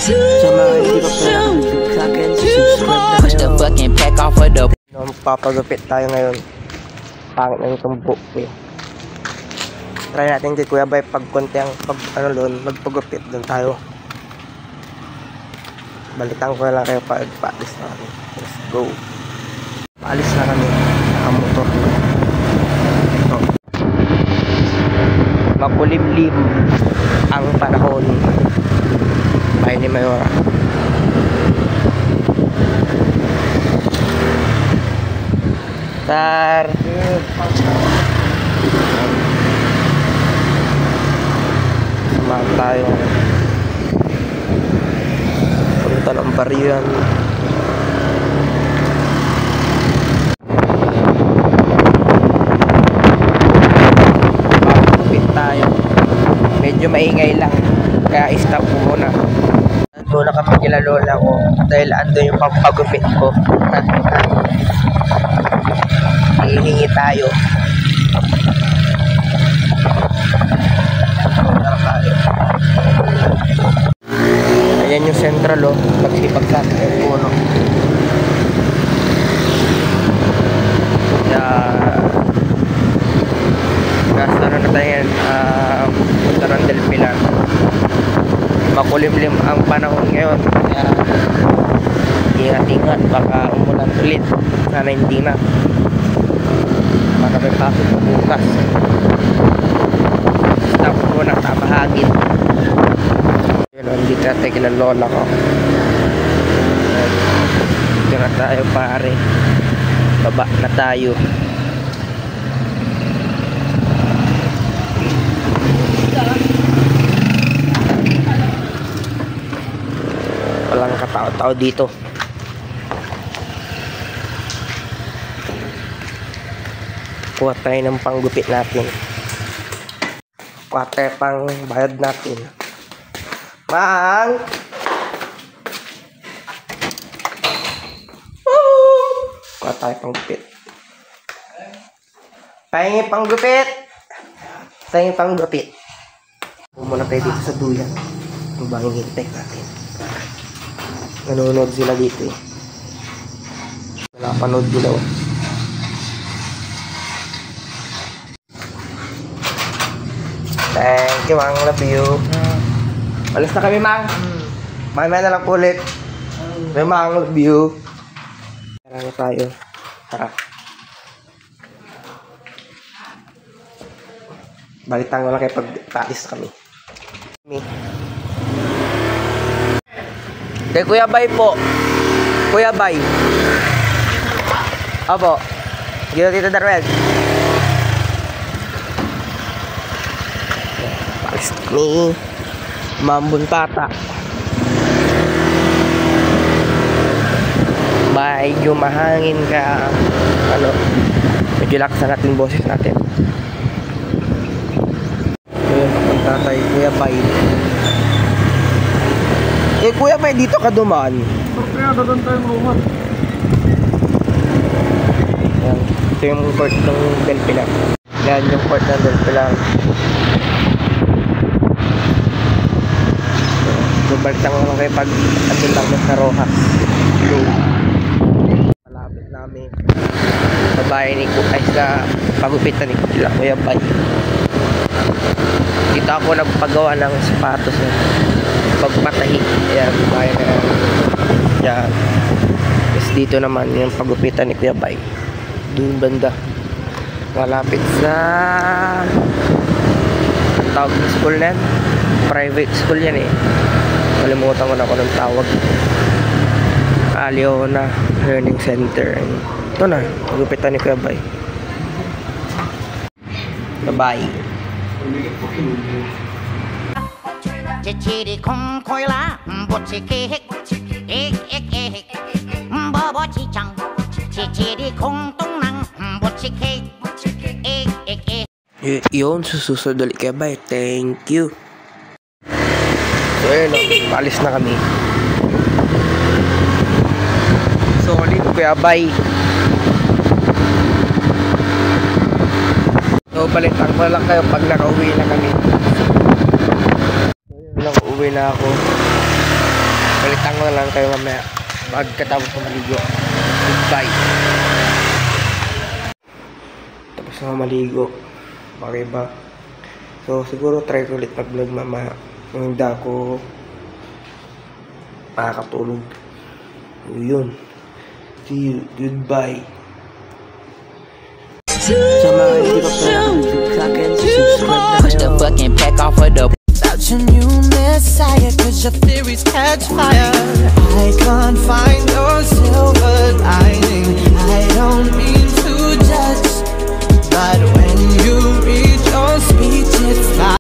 Sa mga hindi pa pala nakasubscribe sa akin, subscribe na Push the kayo. fucking pack off with the Papagupit tayo ngayon. Pangit na itong buhok ko eh. Try natin kay Kuya Bay pag konti ang magpagupit doon tayo. Balitan ko na lang kayo pag paalis na kami. Let's go. Paalis na kami. Nakamotor. Ito. Makulimlim ang panahon. Bahay ni Mayora. Sar. Samahan tayo. Punta ng Barian. Papagupit tayo. Medyo maingay lang. Kaya stop ko muna. Muna kami kila lola ko. Dahil ando yung papagupit ko. Hihingi tayo. Ayan yung central oh. Pagsipag-sat yung puno. Nasa na tayo yan. Punta ng Del Pilar. Makulimlim ang panahon ngayon. Kaya ingat-ingat. Baka umulan ulit. Sana hindi na. Baka may pasok na bukas. Stop muna. Tamahagin. Dito natin kila lola ko. Dito na tayo pare. Baba na tayo. Walang katao-tao dito. Kuha tayo ng panggupit natin. Kuha tayo pang bayad natin. Mang! Kuha tayo panggupit. Pahingi panggupit! Pahingi panggupit. Muna tayo dito sa duyan. Ang banging hintay natin. Nanonood sila dito eh. Napanood sila oh. Thank you, Mang. Love you. Alas na kami, Mang. Mamaya na lang ulit. Mang, love you. Tara na tayo. Tara. Balitan ko lang kayo pag paalis kami. Kay Kuya Bay po. Kuya Bay. Opo. Dito Tito Darwel. Paalis kami. Mambun pata. Medyo mahangin ka. Medyo laksan natin boses natin. Ayun, papunta tayo Kuya Bay. Kuya Bay, dito ka dumaan. Kaya dadan tayong lumot. Yan. Ito yung court ng Del Pilar. Yan yung court ng Del Pilar. Balik lang ako kayo pag andun lang sa Rojas. Malapit namin babae ni ay sa pagupitan ni Kuya Bay. Dito ako nagpagawa ng sapatos na pagpatahi. Ayan, babae na yan. Tapos dito naman yung pagupitan ni Kuya Bay. Doon banda malapit sa tawag na school na yan. Private school yan eh. Kalimutan ko na ako ng tawag. Leona Learning Center. Ito na, gupitan ni Kuya Bay. Bye-bye. Chichiri kong koila, bochike, ek, bobo chichang, chichiri kong tongnang, bochike, ek. Yun, susunod ulit Kuya Bay. Thank you. So ayun, paalis na kami. Solid Kuya Bay. So balitan ko lang kayo pag nakauwi na kami. So yun, nakauwi na ako. Kita ko na lang kayo mamaya pagkatapos ng maligo. Goodbye. Tapos na maligo. Okay ba? So siguro try ko ulit mag-vlog mamaya. Kung hindi ako makakatulog. Yun. See you. Goodbye. Sa mga hindi pa pala nakasubscribe sa akin, subscribe na Push the kayo. fucking pack off of the About your new messiah, cause your theories catch fire. I can't find your silver lining. I don't mean to judge, but when you read your speech, it's like